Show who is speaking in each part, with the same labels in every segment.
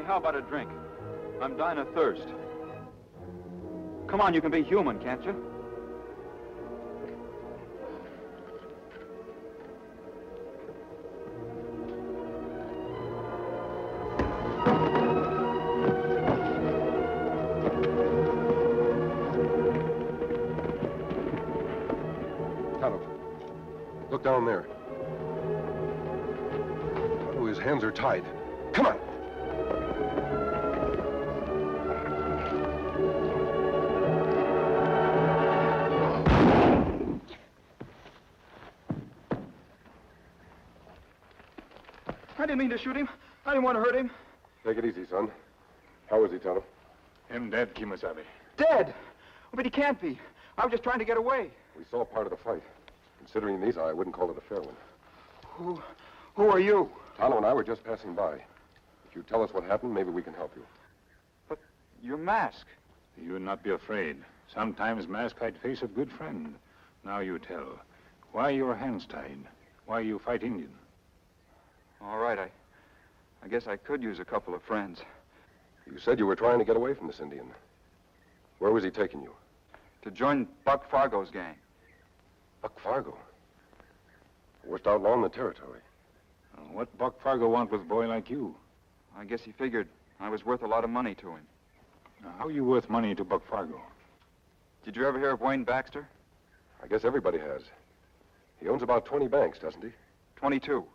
Speaker 1: how about a drink? I'm dying of thirst. Come on, you can be human, can't you?
Speaker 2: Tonto, look down there. Oh, his hands are tied. Come on.
Speaker 1: I didn't mean to shoot him. I didn't want to hurt him.
Speaker 2: Take it easy, son. How is he, Tonto?
Speaker 3: Him dead, Kimasabi.
Speaker 1: Dead? But he can't be. I was just trying to get away.
Speaker 2: We saw part of the fight. Considering these, I wouldn't call it a fair one.
Speaker 1: Who are you?
Speaker 2: Tonto and I were just passing by. If you tell us what happened, maybe we can help you.
Speaker 1: But your mask.
Speaker 3: You not be afraid. Sometimes mask hide face of good friend. Now you tell. Why your hands tied? Why you fight Indian?
Speaker 1: All right, I guess I could use a couple of friends.
Speaker 2: You said you were trying to get away from this Indian. Where was he taking you?
Speaker 1: To join Buck Fargo's gang.
Speaker 2: Buck Fargo? Worst outlaw in the territory.
Speaker 3: What Buck Fargo want with a boy like you?
Speaker 1: I guess he figured I was worth a lot of money to him.
Speaker 3: Now, how you worth money to Buck Fargo?
Speaker 1: Did you ever hear of Wayne Baxter?
Speaker 2: I guess everybody has. He owns about 20 banks, doesn't he?
Speaker 1: 22.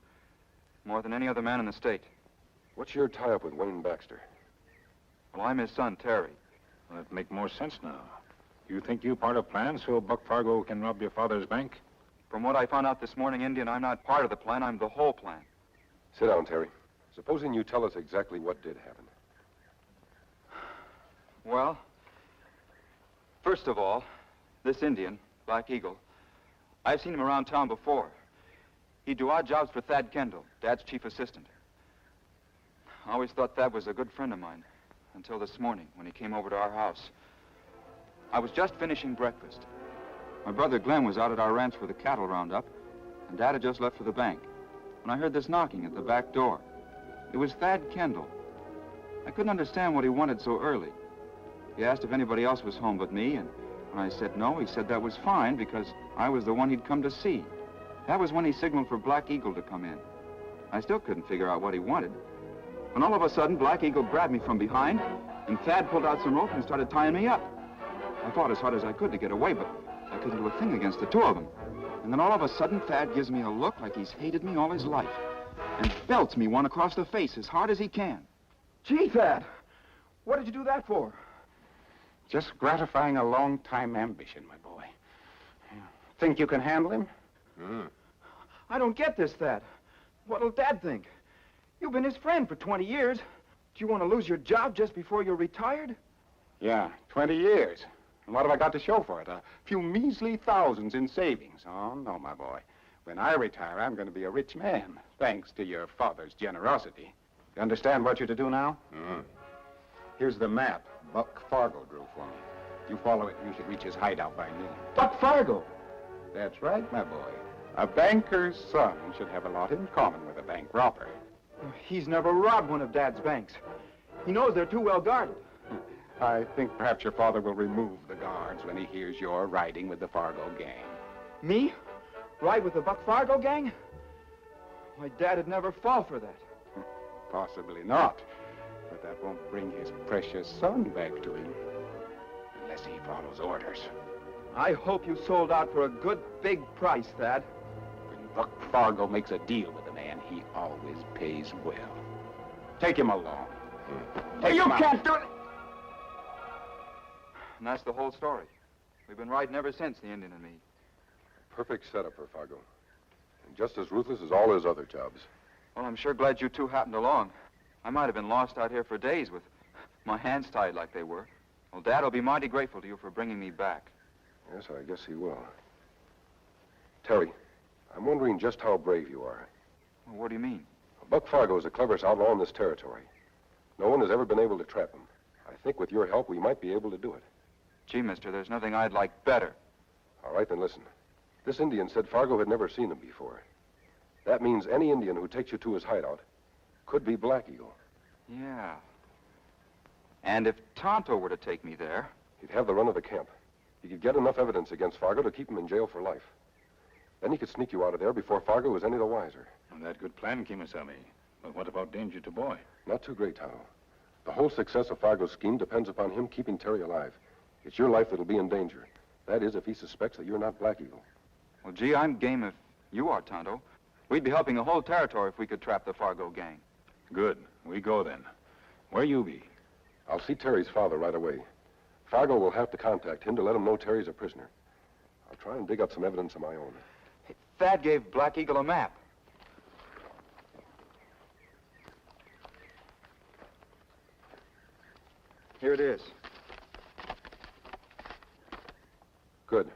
Speaker 1: More than any other man in the state.
Speaker 2: What's your tie-up with Wayne Baxter?
Speaker 1: Well, I'm his son, Terry.
Speaker 3: Well, that make more sense now. You think you part of plan so Buck Fargo can rob your father's bank?
Speaker 1: From what I found out this morning, Indian, I'm not part of the plan. I'm the whole plan.
Speaker 2: Sit down, Terry. Supposing you tell us exactly what did happen.
Speaker 1: Well, first of all, this Indian, Black Eagle, I've seen him around town before. He'd do odd jobs for Thad Kendall, Dad's chief assistant. I always thought Thad was a good friend of mine, until this morning when he came over to our house. I was just finishing breakfast. My brother Glenn was out at our ranch for the cattle roundup, and Dad had just left for the bank, when I heard this knocking at the back door. It was Thad Kendall. I couldn't understand what he wanted so early. He asked if anybody else was home but me, and when I said no, he said that was fine because I was the one he'd come to see. That was when he signaled for Black Eagle to come in. I still couldn't figure out what he wanted. When all of a sudden, Black Eagle grabbed me from behind, and Thad pulled out some rope and started tying me up. I fought as hard as I could to get away, but I couldn't do a thing against the two of them. And then all of a sudden, Thad gives me a look like he's hated me all his life, and belts me one across the face as hard as he can. Gee, Thad, what did you do that for?
Speaker 4: Just gratifying a long-time ambition, my boy. Think you can handle him?
Speaker 1: I don't get this, Thad. What'll Dad think? You've been his friend for 20 years. Do you want to lose your job just before you're retired?
Speaker 4: Yeah, 20 years. And what have I got to show for it? A few measly thousands in savings. Oh, no, my boy. When I retire, I'm going to be a rich man, thanks to your father's generosity. You understand what you're to do now? Here's the map Buck Fargo drew for me. If you follow it, you should reach his hideout by noon.
Speaker 1: Buck Fargo?
Speaker 4: That's right, my boy. A banker's son should have a lot in common with a bank robber.
Speaker 1: He's never robbed one of Dad's banks. He knows they're too well guarded.
Speaker 4: I think perhaps your father will remove the guards when he hears you're riding with the Fargo gang.
Speaker 1: Me? Ride with the Buck Fargo gang? My Dad'd never fall for that.
Speaker 4: Possibly not. But that won't bring his precious son back to him. Unless he follows orders.
Speaker 1: I hope you sold out for a good big price, Thad.
Speaker 4: When Buck Fargo makes a deal with a man, he always pays well. Take him along. Take
Speaker 1: you
Speaker 4: him out.
Speaker 1: can't do it! And that's the whole story. We've been riding ever since, the Indian and me.
Speaker 2: Perfect setup for Fargo. And just as ruthless as all his other jobs.
Speaker 1: Well, I'm sure glad you two happened along. I might have been lost out here for days with my hands tied like they were. Well, Dad will be mighty grateful to you for bringing me back.
Speaker 2: Yes, I guess he will. Terry, I'm wondering just how brave you are.
Speaker 1: Well, what do you mean?
Speaker 2: Buck Fargo is the cleverest outlaw in this territory. No one has ever been able to trap him. I think with your help, we might be able to do it.
Speaker 1: Gee, mister, there's nothing I'd like better.
Speaker 2: All right, then listen. This Indian said Fargo had never seen him before. That means any Indian who takes you to his hideout could be Black Eagle.
Speaker 1: Yeah. And if Tonto were to take me there...
Speaker 2: He'd have the run of the camp. He could get enough evidence against Fargo to keep him in jail for life. Then he could sneak you out of there before Fargo was any the wiser.
Speaker 3: And that good plan, Kimasabi. But what about danger to Boy?
Speaker 2: Not too great, Tonto. The whole success of Fargo's scheme depends upon him keeping Terry alive. It's your life that'll be in danger. That is, if he suspects that you're not Black Eagle.
Speaker 1: Well, gee, I'm game if you are, Tonto. We'd be helping the whole territory if we could trap the Fargo gang.
Speaker 3: Good. We go then. Where you be?
Speaker 2: I'll see Terry's father right away. Fargo will have to contact him to let him know Terry's a prisoner. I'll try and dig up some evidence of my own.
Speaker 1: Hey, Thad gave Black Eagle a map. Here it is.
Speaker 2: Good.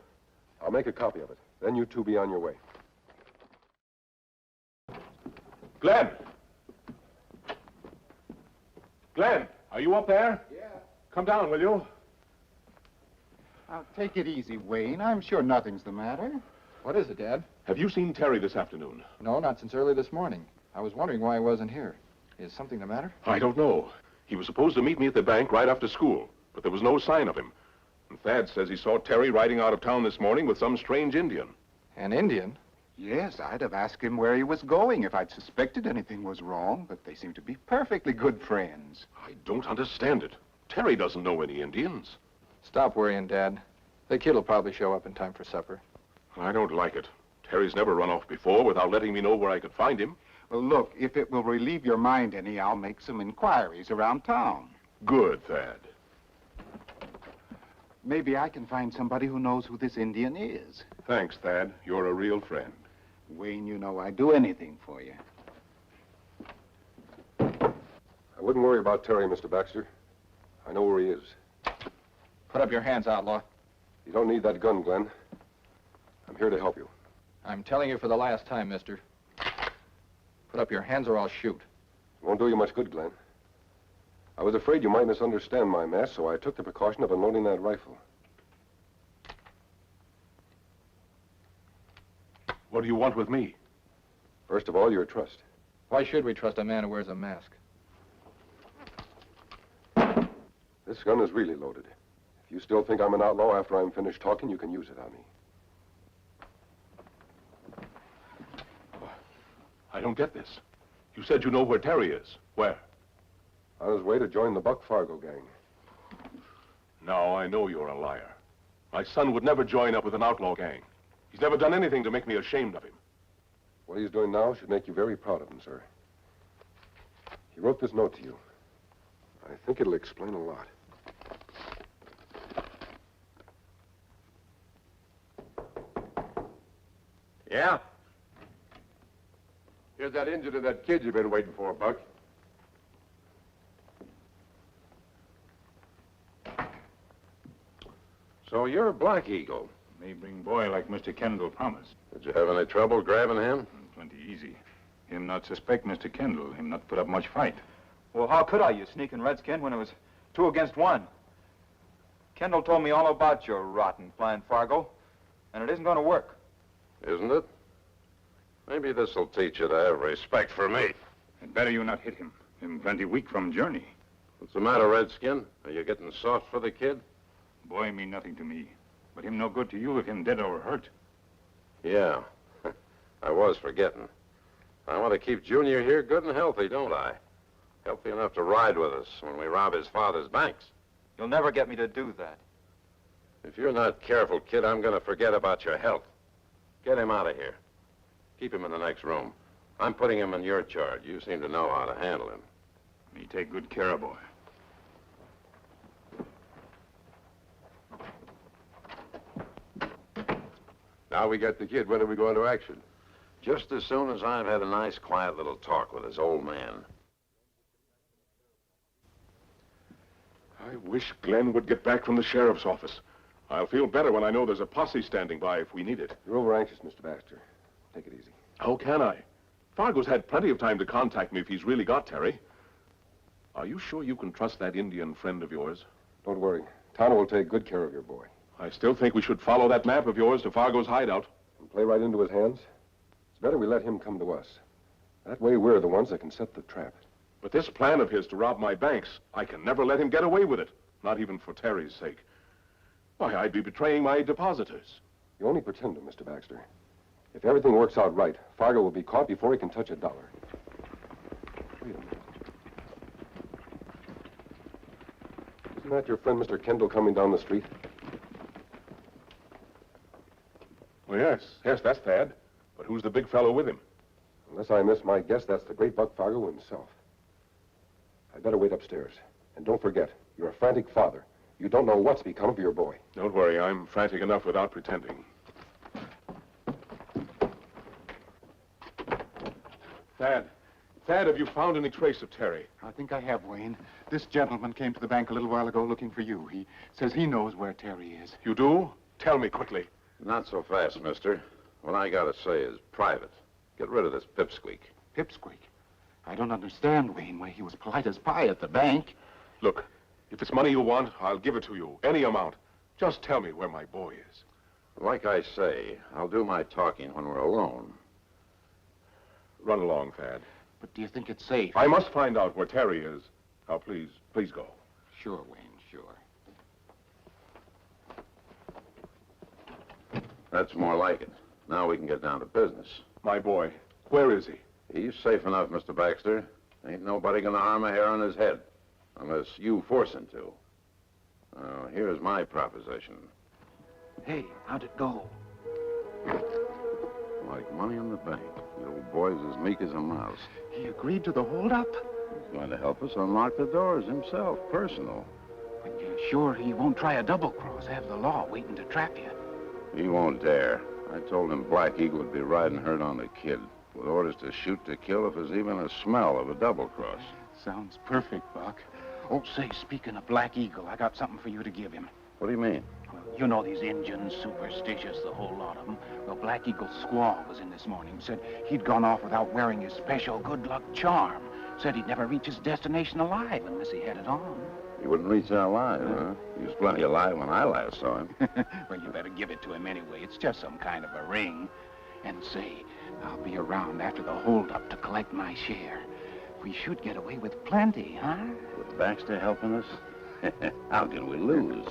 Speaker 2: I'll make a copy of it. Then you two be on your way.
Speaker 5: Glenn! Glenn, are you up there?
Speaker 4: Yeah.
Speaker 5: Come down, will you?
Speaker 4: Now, take it easy, Wayne. I'm sure nothing's the matter.
Speaker 6: What is it, Dad?
Speaker 5: Have you seen Terry this afternoon?
Speaker 6: No, not since early this morning. I was wondering why he wasn't here. Is something the matter?
Speaker 5: I don't know. He was supposed to meet me at the bank right after school, but there was no sign of him. And Thad says he saw Terry riding out of town this morning with some strange Indian.
Speaker 6: An Indian?
Speaker 4: Yes, I'd have asked him where he was going if I'd suspected anything was wrong, but they seem to be perfectly good friends.
Speaker 5: I don't understand it. Terry doesn't know any Indians.
Speaker 6: Stop worrying, Dad. The kid will probably show up in time for supper.
Speaker 5: I don't like it. Terry's never run off before without letting me know where I could find him.
Speaker 4: Well, look, if it will relieve your mind any, I'll make some inquiries around town.
Speaker 5: Good, Thad.
Speaker 4: Maybe I can find somebody who knows who this Indian is.
Speaker 5: Thanks, Thad. You're a real friend.
Speaker 4: Wayne, you know I'd do anything for you.
Speaker 2: I wouldn't worry about Terry, Mr. Baxter. I know where he is.
Speaker 6: Put up your hands, outlaw.
Speaker 2: You don't need that gun, Glenn. I'm here to help you.
Speaker 6: I'm telling you for the last time, mister. Put up your hands or I'll shoot.
Speaker 2: It won't do you much good, Glenn. I was afraid you might misunderstand my mask, so I took the precaution of unloading that rifle.
Speaker 5: What do you want with me?
Speaker 2: First of all, your trust.
Speaker 6: Why should we trust a man who wears a mask?
Speaker 2: This gun is really loaded. If you still think I'm an outlaw after I'm finished talking, you can use it on me.
Speaker 5: I don't get this. You said you know where Terry is. Where?
Speaker 2: On his way to join the Buck Fargo gang.
Speaker 5: Now I know you're a liar. My son would never join up with an outlaw gang. He's never done anything to make me ashamed of him.
Speaker 2: What he's doing now should make you very proud of him, sir. He wrote this note to you. I think it'll explain a lot.
Speaker 7: Yeah? Here's that engine and that kid you've been waiting for, Buck. So you're Black Eagle.
Speaker 3: May bring Boy like Mr. Kendall promised.
Speaker 7: Did you have any trouble grabbing him?
Speaker 3: Plenty easy. Him not suspect Mr. Kendall. Him not put up much fight.
Speaker 1: Well, how could I, you sneaking redskin, when it was 2 against 1? Kendall told me all about your rotten plan, Fargo, and it isn't going to work.
Speaker 7: Isn't it? Maybe this'll teach you to have respect for me.
Speaker 3: And better you not hit him. Him plenty weak from journey.
Speaker 7: What's the matter, Redskin? Are you getting soft for the kid?
Speaker 3: Boy mean nothing to me. But him no good to you if him dead or hurt.
Speaker 7: Yeah. I was forgetting. I want to keep Junior here good and healthy, don't I? Healthy enough to ride with us when we rob his father's banks.
Speaker 1: You'll never get me to do that.
Speaker 7: If you're not careful, kid, I'm going to forget about your health. Get him out of here. Keep him in the next room. I'm putting him in your charge. You seem to know how to handle him.
Speaker 3: Me take good care of Boy.
Speaker 7: Now we got the kid. When are we going to action? Just as soon as I've had a nice, quiet little talk with his old man.
Speaker 5: I wish Glenn would get back from the sheriff's office. I'll feel better when I know there's a posse standing by if we need it.
Speaker 2: You're over-anxious, Mr. Baxter. Take it easy.
Speaker 5: How can I? Fargo's had plenty of time to contact me if he's really got Terry. Are you sure you can trust that Indian friend of yours?
Speaker 2: Don't worry. Tonto will take good care of your boy.
Speaker 5: I still think we should follow that map of yours to Fargo's hideout.
Speaker 2: And play right into his hands. It's better we let him come to us. That way we're the ones that can set the trap.
Speaker 5: But this plan of his to rob my banks, I can never let him get away with it. Not even for Terry's sake. Why, I'd be betraying my depositors.
Speaker 2: You only pretend to, Mr. Baxter. If everything works out right, Fargo will be caught before he can touch a dollar. Wait a minute. Isn't that your friend, Mr. Kendall, coming down the street?
Speaker 5: Well, yes. Yes, that's Thad. But who's the big fellow with him?
Speaker 2: Unless I miss my guess, that's the great Buck Fargo himself. I'd better wait upstairs. And don't forget, you're a frantic father. You don't know what's become of your boy.
Speaker 5: Don't worry, I'm frantic enough without pretending. Thad, have you found any trace of Terry?
Speaker 4: I think I have, Wayne. This gentleman came to the bank a little while ago looking for you. He says he knows where Terry is.
Speaker 5: You do? Tell me quickly.
Speaker 7: Not so fast, mister. What I gotta say is private. Get rid of this pipsqueak.
Speaker 4: Pipsqueak? I don't understand, Wayne, why he was polite as pie at the bank.
Speaker 5: Look, if it's money you want, I'll give it to you. Any amount. Just tell me where my boy is.
Speaker 7: Like I say, I'll do my talking when we're alone.
Speaker 5: Run along, Thad.
Speaker 4: But do you think it's safe?
Speaker 5: I must find out where Terry is. Now, please go.
Speaker 4: Sure, Wayne, sure.
Speaker 7: That's more like it. Now we can get down to business.
Speaker 5: My boy, where is he?
Speaker 7: He's safe enough, Mr. Baxter. Ain't nobody gonna harm a hair on his head. Unless you force him to. Here's my proposition.
Speaker 4: Hey, how'd it go?
Speaker 7: Like money in the bank. The old boy's as meek as a mouse.
Speaker 4: He agreed to the holdup?
Speaker 7: He's going to help us unlock the doors himself, personal.
Speaker 4: But you're sure he won't try a double cross, have the law waiting to trap you?
Speaker 7: He won't dare. I told him Black Eagle would be riding herd on the kid, with orders to shoot to kill if there's even a smell of a double cross.
Speaker 4: Sounds perfect, Buck. Oh, say, speaking of Black Eagle, I got something for you to give him.
Speaker 7: What do you mean?
Speaker 4: Well, you know these Injuns, superstitious, the whole lot of them. Well, Black Eagle's squaw was in this morning. Said he'd gone off without wearing his special good luck charm. Said he'd never reach his destination alive unless he had it on.
Speaker 7: He wouldn't reach that alive, huh? He was plenty alive when I last saw him.
Speaker 4: Well, you better give it to him anyway. It's just some kind of a ring. And say, I'll be around after the holdup to collect my share. We should get away with plenty, huh?
Speaker 7: With Baxter helping us? How can we lose?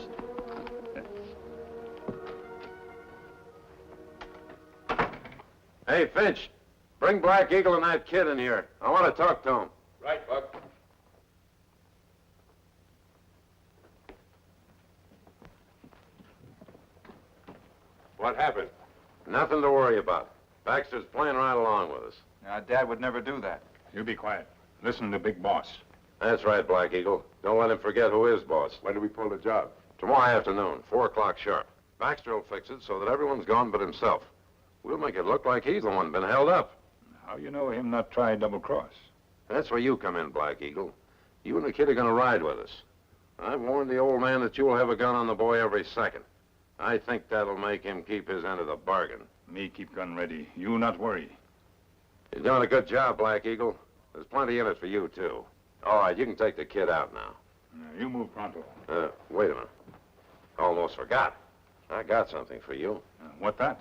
Speaker 7: Hey, Finch, bring Black Eagle and that kid in here. I want to talk to him.
Speaker 5: Right, Buck. What happened?
Speaker 7: Nothing to worry about. Baxter's playing right along with us.
Speaker 1: Now, Dad would never do that.
Speaker 3: You be quiet. Listen to Big Boss.
Speaker 7: That's right, Black Eagle. Don't let him forget who is boss.
Speaker 2: When do we pull the job?
Speaker 7: Tomorrow afternoon, 4 o'clock sharp. Baxter will fix it so that everyone's gone but himself. We'll make it look like he's the one been held up.
Speaker 3: How you know him not try double cross?
Speaker 7: That's where you come in, Black Eagle. You and the kid are going to ride with us. I've warned the old man that you'll have a gun on the boy every second. I think that'll make him keep his end of the bargain.
Speaker 3: Me keep gun ready. You not worry.
Speaker 7: You're doing a good job, Black Eagle. There's plenty in it for you, too. All right, you can take the kid out now.
Speaker 3: You move pronto.
Speaker 7: Wait a minute. Almost forgot. I got something for you.
Speaker 3: What that?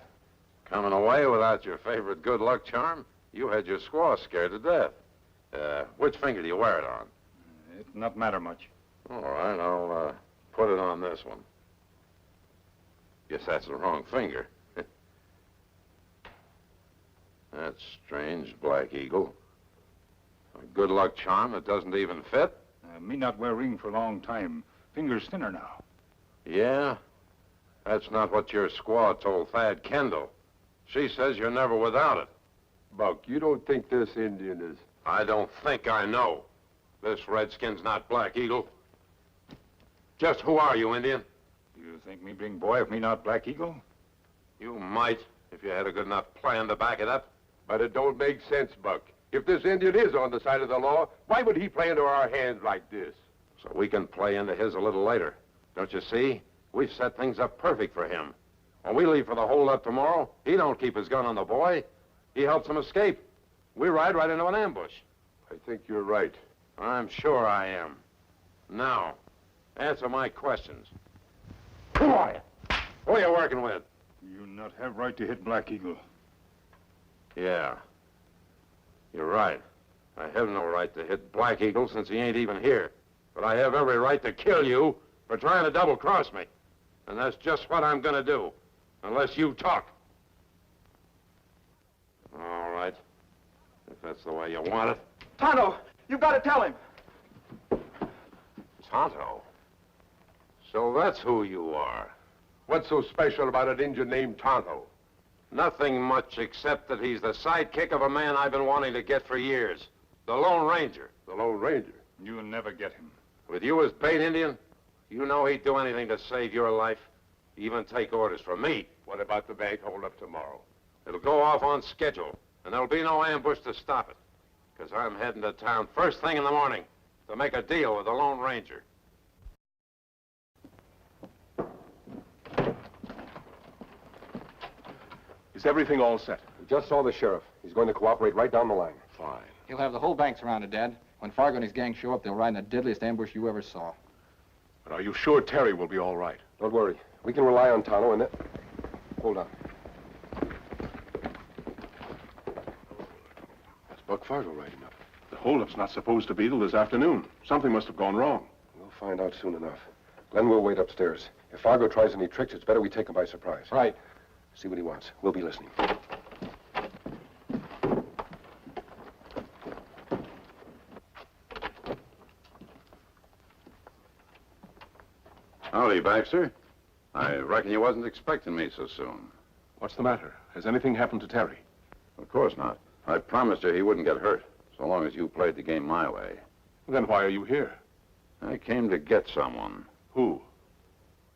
Speaker 7: Coming away without your favorite good luck charm? You had your squaw scared to death. Which finger do you wear it on?
Speaker 3: It not matter much.
Speaker 7: All right, I'll put it on this one. Guess that's the wrong finger. That's strange, Black Eagle. A good luck charm that doesn't even fit?
Speaker 3: Me not wear ring for a long time. Fingers thinner now.
Speaker 7: Yeah? That's not what your squaw told Thad Kendall. She says you're never without it.
Speaker 2: Buck, you don't think this Indian is...
Speaker 7: I don't think I know. This redskin's not Black Eagle. Just who are you, Indian?
Speaker 3: You think me bring boy if me not Black Eagle?
Speaker 7: You might, if you had a good enough plan to back it up.
Speaker 2: But it don't make sense, Buck. If this Indian is on the side of the law, why would he play into our hands like this?
Speaker 7: So we can play into his a little later. Don't you see? We've set things up perfect for him. When we leave for the holdup tomorrow, he don't keep his gun on the boy. He helps him escape. We ride right into an ambush.
Speaker 2: I think you're right.
Speaker 7: I'm sure I am. Now, answer my questions. Who are you? Who are you working with?
Speaker 3: You not have right to hit Black Eagle.
Speaker 7: Yeah. You're right. I have no right to hit Black Eagle since he ain't even here. But I have every right to kill you for trying to double-cross me. And that's just what I'm gonna do, unless you talk. All right, if that's the way you want it.
Speaker 1: Tonto, you've got to tell him.
Speaker 7: Tonto? So that's who you are.
Speaker 2: What's so special about an Indian named Tonto?
Speaker 7: Nothing much except that he's the sidekick of a man I've been wanting to get for years. The Lone Ranger.
Speaker 2: The Lone Ranger.
Speaker 3: You'll never get him.
Speaker 7: With you as bait Indian, you know he'd do anything to save your life. Even take orders from me.
Speaker 2: What about the bank holdup tomorrow?
Speaker 7: It'll go off on schedule, and there'll be no ambush to stop it. Because I'm heading to town first thing in the morning to make a deal with the Lone Ranger.
Speaker 5: Is everything all set?
Speaker 2: We just saw the sheriff. He's going to cooperate right down the line.
Speaker 5: Fine.
Speaker 6: He'll have the whole bank surrounded, Dad. When Fargo and his gang show up, they'll ride in the deadliest ambush you ever saw.
Speaker 5: But are you sure Terry will be all right?
Speaker 2: Don't worry. We can rely on Tonto and then... Hold on. That's Buck Fargo riding up.
Speaker 5: The holdup's not supposed to be till this afternoon. Something must have gone wrong.
Speaker 2: We'll find out soon enough. Glenn will wait upstairs. If Fargo tries any tricks, it's better we take him by surprise.
Speaker 6: Right.
Speaker 2: See what he wants. We'll be listening.
Speaker 7: Howdy, Baxter. I reckon you wasn't expecting me so soon.
Speaker 5: What's the matter? Has anything happened to Terry?
Speaker 7: Of course not. I promised you he wouldn't get hurt, so long as you played the game my way.
Speaker 5: Then why are you here?
Speaker 7: I came to get someone.
Speaker 5: Who?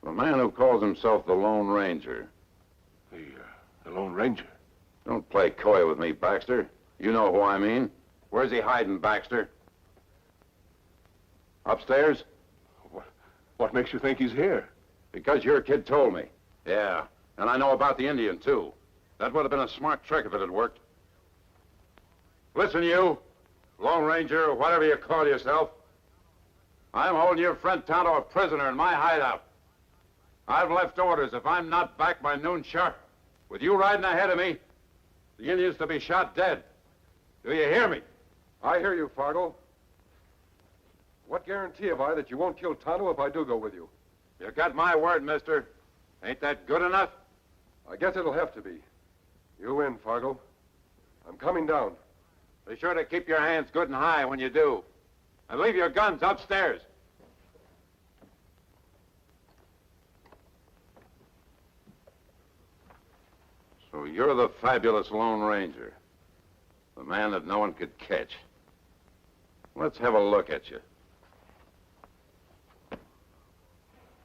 Speaker 7: The man who calls himself the Lone Ranger.
Speaker 5: The Lone Ranger.
Speaker 7: Don't play coy with me, Baxter. You know who I mean. Where's he hiding, Baxter? Upstairs?
Speaker 5: What makes you think he's here?
Speaker 7: Because your kid told me. Yeah, and I know about the Indian, too. That would have been a smart trick if it had worked. Listen, you, Lone Ranger, or whatever you call yourself. I'm holding your friend Tonto a prisoner in my hideout. I've left orders. If I'm not back by noon sharp, with you riding ahead of me, the Indian's to be shot dead. Do you hear me?
Speaker 2: I hear you, Fargo. What guarantee have I that you won't kill Tonto if I do go with you?
Speaker 7: You got my word, mister. Ain't that good enough?
Speaker 2: I guess it'll have to be. You win, Fargo. I'm coming down.
Speaker 7: Be sure to keep your hands good and high when you do. And leave your guns upstairs. So you're the fabulous Lone Ranger. The man that no one could catch. Let's have a look at you.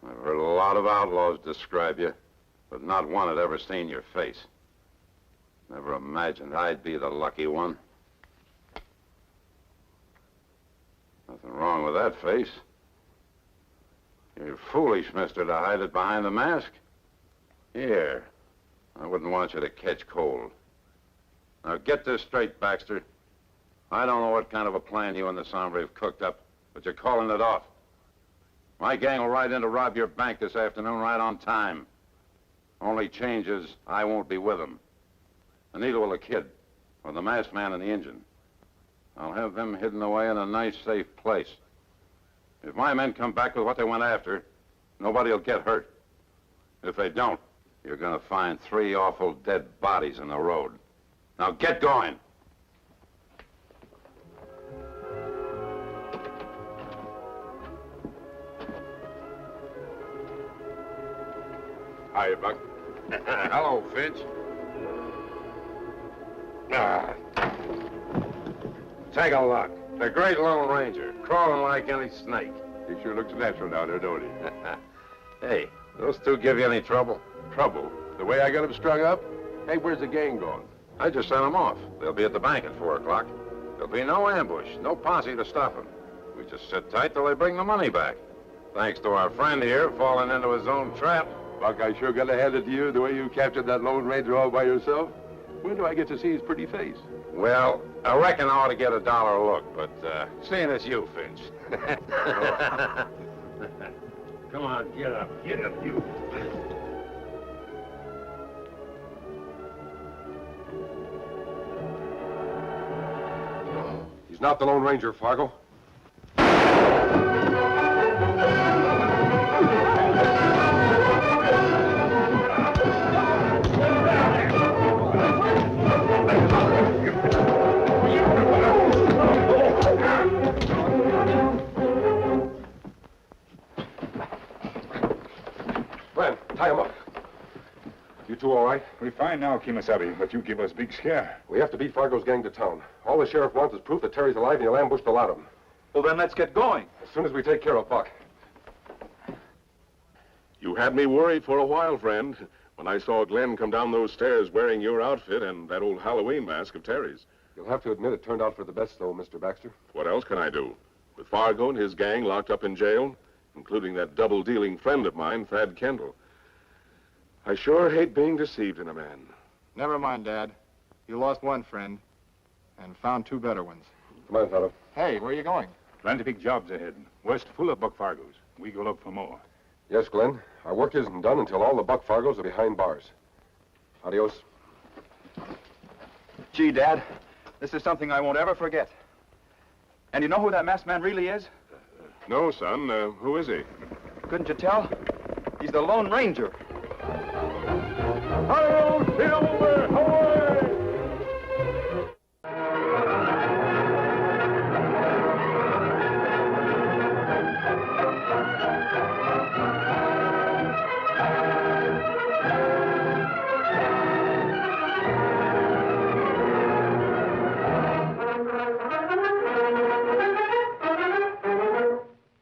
Speaker 7: I've heard a lot of outlaws describe you, but not one had ever seen your face. Never imagined I'd be the lucky one. Nothing wrong with that face. You're foolish, mister, to hide it behind the mask. Here, I wouldn't want you to catch cold. Now get this straight, Baxter. I don't know what kind of a plan you and the Sombre have cooked up, but you're calling it off. My gang will ride in to rob your bank this afternoon right on time. Only change is I won't be with them. And neither will the kid, or the masked man and the engine. I'll have them hidden away in a nice, safe place. If my men come back with what they went after, nobody will get hurt. If they don't, you're gonna find 3 awful dead bodies in the road. Now get going.
Speaker 2: Hiya, Buck.
Speaker 7: Hello, Finch. Take a look. The great Lone Ranger, crawling like any snake.
Speaker 2: He sure looks natural down there, don't he?
Speaker 7: Hey, those two give you any trouble?
Speaker 2: Trouble? The way I got him strung up? Hey, where's the gang gone?
Speaker 7: I just sent them off. They'll be at the bank at 4 o'clock. There'll be no ambush, no posse to stop them. We just sit tight till they bring the money back. Thanks to our friend here falling into his own trap.
Speaker 2: Buck, I sure gotta hand it to you the way you captured that Lone Ranger all by yourself. When do I get to see his pretty face?
Speaker 7: Well, I reckon I ought to get $1 a look, but seeing it's you, Finch. Come on, get up, you.
Speaker 2: He's not the Lone Ranger, Fargo. Glenn, tie him up. You two all right?
Speaker 3: We're fine now, Kimasabi, but you give us big scare.
Speaker 2: We have to beat Fargo's gang to town. All the sheriff wants is proof that Terry's alive and he'll ambush the lot of them.
Speaker 1: Well, then let's get going.
Speaker 2: As soon as we take care of Buck.
Speaker 5: You had me worried for a while, friend, when I saw Glenn come down those stairs wearing your outfit and that old Halloween mask of Terry's.
Speaker 2: You'll have to admit it turned out for the best, though, Mr. Baxter.
Speaker 5: What else can I do? With Fargo and his gang locked up in jail, including that double-dealing friend of mine, Thad Kendall, I sure hate being deceived in a man.
Speaker 6: Never mind, Dad. You lost one friend and found two better ones.
Speaker 2: Come on, Tonto.
Speaker 6: Hey, where are you going?
Speaker 3: Plenty big jobs ahead. West full of Buck Fargos. We go look for more.
Speaker 2: Yes, Glenn. Our work isn't done until all the Buck Fargos are behind bars. Adios.
Speaker 1: Gee, Dad, this is something I won't ever forget. And you know who that masked man really is?
Speaker 5: No, son. Who is he?
Speaker 1: Couldn't you tell? He's the Lone Ranger.
Speaker 5: Hail, Silver!